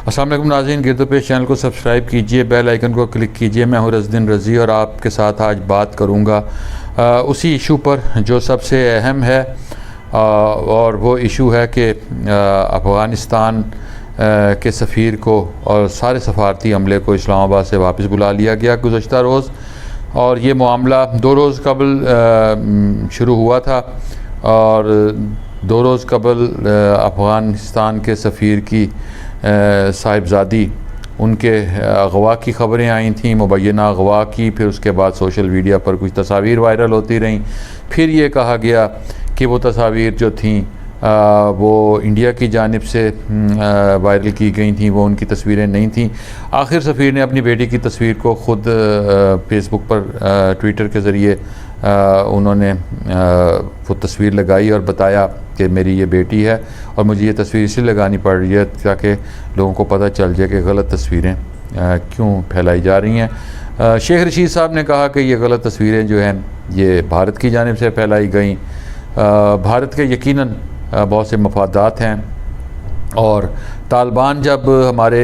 السلام علیکم ناظرین، گرد و پیش چینل کو سبسکرائب کیجئے، بیل آئیکن کو کلک کیجئے۔ میں ہوں رزدین رضی اور آپ کے ساتھ آج بات کروں گا اسی ایشو پر جو سب سے اہم ہے، اور وہ ایشو ہے کہ افغانستان کے سفیر کو اور سارے سفارتی عملے کو اسلام آباد سے واپس بلا لیا گیا گزشتہ روز، اور یہ معاملہ 2 روز قبل شروع ہوا تھا، اور 2 روز قبل افغانستان کے سفیر کی صاحبزادی ان کے اغوا کی خبریں آئی تھیں، مبینہ اغوا کی، پھر اس کے بعد سوشل میڈیا پر کچھ تصاویر وائرل ہوتی رہیں، پھر یہ کہا گیا کہ وہ تصاویر جو تھیں وہ انڈیا کی جانب سے وائرل کی گئی تھیں، وہ ان کی تصویریں نہیں تھیں۔ آخر سفیر نے اپنی بیٹی کی تصویر کو خود فیس بک پر ٹویٹر کے ذریعے انہوں نے وہ تصویر لگائی اور بتایا کہ میری یہ بیٹی ہے، اور مجھے یہ تصویر اس لیے لگانی پڑ رہی ہے تاکہ لوگوں کو پتہ چل جائے کہ غلط تصویریں کیوں پھیلائی جا رہی ہیں۔ شیخ رشید صاحب نے کہا کہ یہ غلط تصویریں جو ہیں یہ بھارت کی جانب سے پھیلائی گئیں۔ بھارت کے یقیناً بہت سے مفادات ہیں، اور طالبان جب ہمارے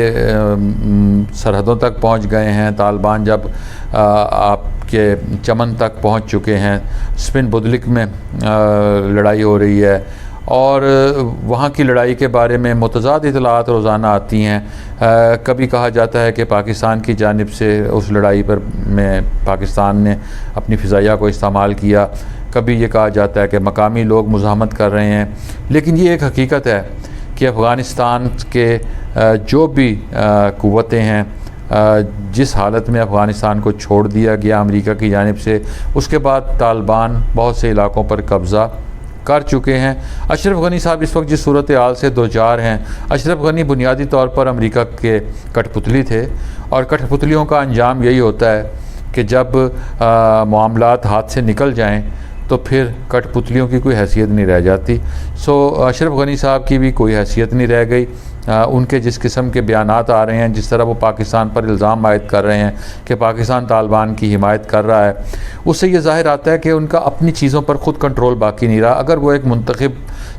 سرحدوں تک پہنچ گئے ہیں، طالبان جب آپ کے چمن تک پہنچ چکے ہیں، سپن بدلک میں لڑائی ہو رہی ہے، اور وہاں کی لڑائی کے بارے میں متضاد اطلاعات روزانہ آتی ہیں۔ کبھی کہا جاتا ہے کہ پاکستان کی جانب سے اس لڑائی پر پاکستان نے اپنی فضائیہ کو استعمال کیا، کبھی یہ کہا جاتا ہے کہ مقامی لوگ مزاحمت کر رہے ہیں، لیکن یہ ایک حقیقت ہے کہ افغانستان کے جو بھی قوتیں ہیں، جس حالت میں افغانستان کو چھوڑ دیا گیا امریکہ کی جانب سے، اس کے بعد طالبان بہت سے علاقوں پر قبضہ کر چکے ہیں۔ اشرف غنی صاحب اس وقت جس صورتحال سے دوچار ہیں، اشرف غنی بنیادی طور پر امریکہ کے کٹ پتلی تھے، اور کٹ پتلیوں کا انجام یہی ہوتا ہے کہ جب معاملات ہاتھ سے نکل جائیں تو پھر کٹ پتلیوں کی کوئی حیثیت نہیں رہ جاتی۔ اشرف غنی صاحب کی بھی کوئی حیثیت نہیں رہ گئی۔ ان کے جس قسم کے بیانات آ رہے ہیں، جس طرح وہ پاکستان پر الزام عائد کر رہے ہیں کہ پاکستان طالبان کی حمایت کر رہا ہے، اس سے یہ ظاہر آتا ہے کہ ان کا اپنی چیزوں پر خود کنٹرول باقی نہیں رہا۔ اگر وہ ایک منتخب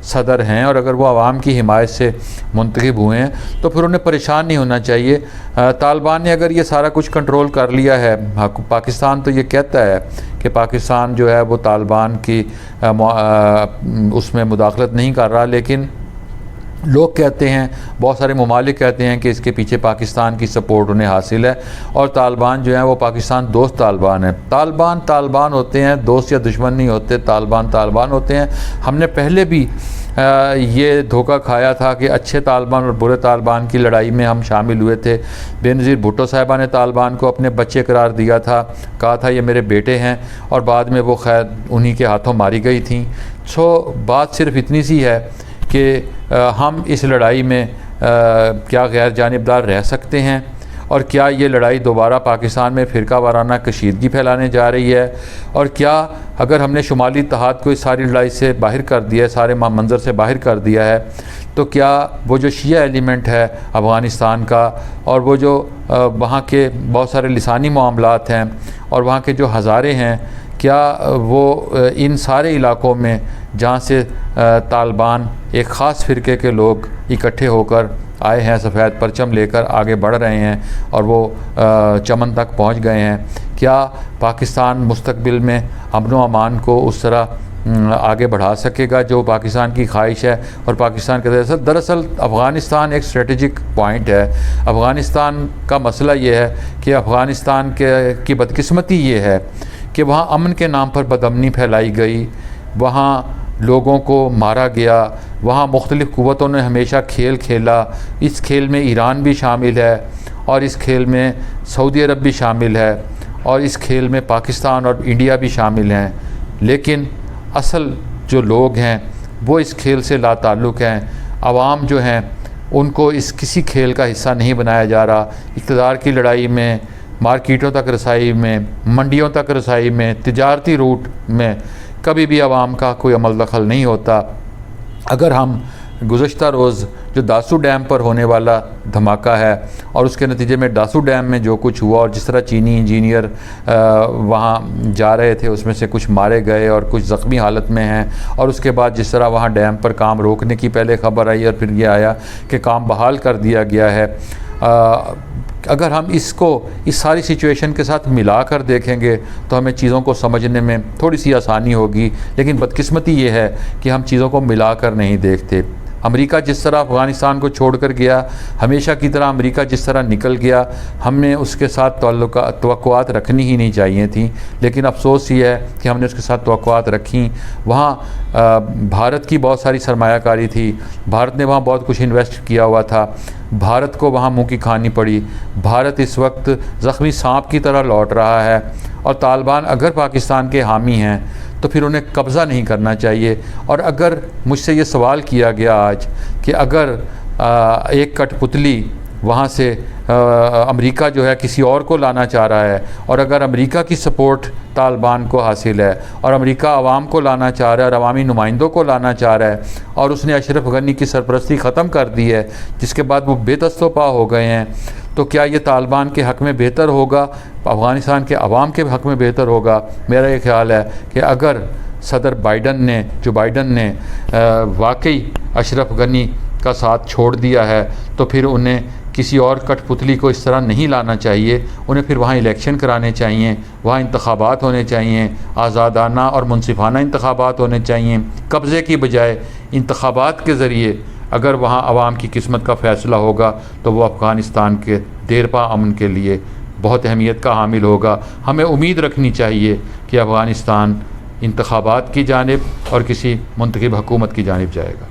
صدر ہیں اور اگر وہ عوام کی حمایت سے منتخب ہوئے ہیں تو پھر انہیں پریشان نہیں ہونا چاہیے۔ طالبان نے اگر یہ سارا کچھ کنٹرول کر لیا ہے، پاکستان تو یہ کہتا ہے کہ پاکستان جو ہے وہ طالبان کی اس میں مداخلت نہیں کر رہا، لیکن لوگ کہتے ہیں، بہت سارے ممالک کہتے ہیں کہ اس کے پیچھے پاکستان کی سپورٹ انہیں حاصل ہے، اور طالبان جو ہیں وہ پاکستان دوست طالبان ہیں۔ طالبان ہوتے ہیں، دوست یا دشمن نہیں ہوتے، طالبان ہوتے ہیں۔ ہم نے پہلے بھی یہ دھوکہ کھایا تھا کہ اچھے طالبان اور برے طالبان کی لڑائی میں ہم شامل ہوئے تھے۔ بے نظیر بھٹو صاحبہ نے طالبان کو اپنے بچے قرار دیا تھا، کہا تھا یہ میرے بیٹے ہیں، اور بعد میں وہ خیر انہی کے ہاتھوں ماری گئی تھیں۔ بات صرف اتنی سی ہے کہ ہم اس لڑائی میں کیا غیر جانبدار رہ سکتے ہیں، اور کیا یہ لڑائی دوبارہ پاکستان میں فرقہ وارانہ کشیدگی پھیلانے جا رہی ہے، اور کیا اگر ہم نے شمالی اتحاد کو اس ساری لڑائی سے باہر کر دیا ہے، سارے منظر سے باہر کر دیا ہے، تو کیا وہ جو شیعہ ایلیمنٹ ہے افغانستان کا، اور وہ جو وہاں کے بہت سارے لسانی معاملات ہیں، اور وہاں کے جو ہزارے ہیں، کیا وہ ان سارے علاقوں میں جہاں سے طالبان ایک خاص فرقے کے لوگ اکٹھے ہو کر آئے ہیں، سفید پرچم لے کر آگے بڑھ رہے ہیں، اور وہ چمن تک پہنچ گئے ہیں، کیا پاکستان مستقبل میں امن و امان کو اس طرح آگے بڑھا سکے گا جو پاکستان کی خواہش ہے؟ اور پاکستان کے دراصل افغانستان ایک اسٹریٹجک پوائنٹ ہے۔ افغانستان کا مسئلہ یہ ہے کہ افغانستان کی بدقسمتی یہ ہے کہ وہاں امن کے نام پر بدامنی پھیلائی گئی، وہاں لوگوں کو مارا گیا، وہاں مختلف قوتوں نے ہمیشہ کھیل کھیلا۔ اس کھیل میں ایران بھی شامل ہے، اور اس کھیل میں سعودی عرب بھی شامل ہے، اور اس کھیل میں پاکستان اور انڈیا بھی شامل ہیں، لیکن اصل جو لوگ ہیں وہ اس کھیل سے لا تعلق ہیں۔ عوام جو ہیں ان کو اس کسی کھیل کا حصہ نہیں بنایا جا رہا۔ اقتدار کی لڑائی میں، مارکیٹوں تک رسائی میں، منڈیوں تک رسائی میں، تجارتی روٹ میں کبھی بھی عوام کا کوئی عمل دخل نہیں ہوتا۔ اگر ہم گزشتہ روز جو داسو ڈیم پر ہونے والا دھماکہ ہے اور اس کے نتیجے میں داسو ڈیم میں جو کچھ ہوا اور جس طرح چینی انجینئر وہاں جا رہے تھے اس میں سے کچھ مارے گئے اور کچھ زخمی حالت میں ہیں، اور اس کے بعد جس طرح وہاں ڈیم پر کام روکنے کی پہلے خبر آئی اور پھر یہ آیا کہ کام بحال کر دیا گیا ہے، اگر ہم اس ساری سچویشن کے ساتھ ملا کر دیکھیں گے تو ہمیں چیزوں کو سمجھنے میں تھوڑی سی آسانی ہوگی، لیکن بدقسمتی یہ ہے کہ ہم چیزوں کو ملا کر نہیں دیکھتے۔ امریکہ جس طرح افغانستان کو چھوڑ کر گیا، ہمیشہ کی طرح امریکہ جس طرح نکل گیا، ہم نے اس کے ساتھ توقعات رکھنی ہی نہیں چاہیے تھیں، لیکن افسوس یہ ہے کہ ہم نے اس کے ساتھ توقعات رکھیں۔ وہاں بھارت کی بہت ساری سرمایہ کاری تھی، بھارت نے وہاں بہت کچھ انویسٹ کیا ہوا تھا، بھارت کو وہاں منہ کی کھانی پڑی۔ بھارت اس وقت زخمی سانپ کی طرح لوٹ رہا ہے، اور طالبان اگر پاکستان کے حامی ہیں تو پھر انہیں قبضہ نہیں کرنا چاہیے۔ اور اگر مجھ سے یہ سوال کیا گیا آج کہ اگر ایک کٹ پتلی وہاں سے امریکہ جو ہے کسی اور کو لانا چاہ رہا ہے، اور اگر امریکہ کی سپورٹ طالبان کو حاصل ہے اور امریکہ عوام کو لانا چاہ رہا ہے اور عوامی نمائندوں کو لانا چاہ رہا ہے، اور اس نے اشرف غنی کی سرپرستی ختم کر دی ہے جس کے بعد وہ بے دست و پا ہو گئے ہیں، تو کیا یہ طالبان کے حق میں بہتر ہوگا، افغانستان کے عوام کے حق میں بہتر ہوگا؟ میرا یہ خیال ہے کہ اگر صدر جو بائیڈن نے واقعی اشرف غنی کا ساتھ چھوڑ دیا ہے تو پھر انہیں کسی اور کٹ پتلی کو اس طرح نہیں لانا چاہیے، انہیں پھر وہاں الیکشن کرانے چاہیے، وہاں انتخابات ہونے چاہیے، آزادانہ اور منصفانہ انتخابات ہونے چاہیے، قبضے کی بجائے انتخابات کے ذریعے اگر وہاں عوام کی قسمت کا فیصلہ ہوگا تو وہ افغانستان کے دیرپا امن کے لیے بہت اہمیت کا حامل ہوگا۔ ہمیں امید رکھنی چاہیے کہ افغانستان انتخابات کی جانب اور کسی منتخب حکومت کی جانب جائے گا۔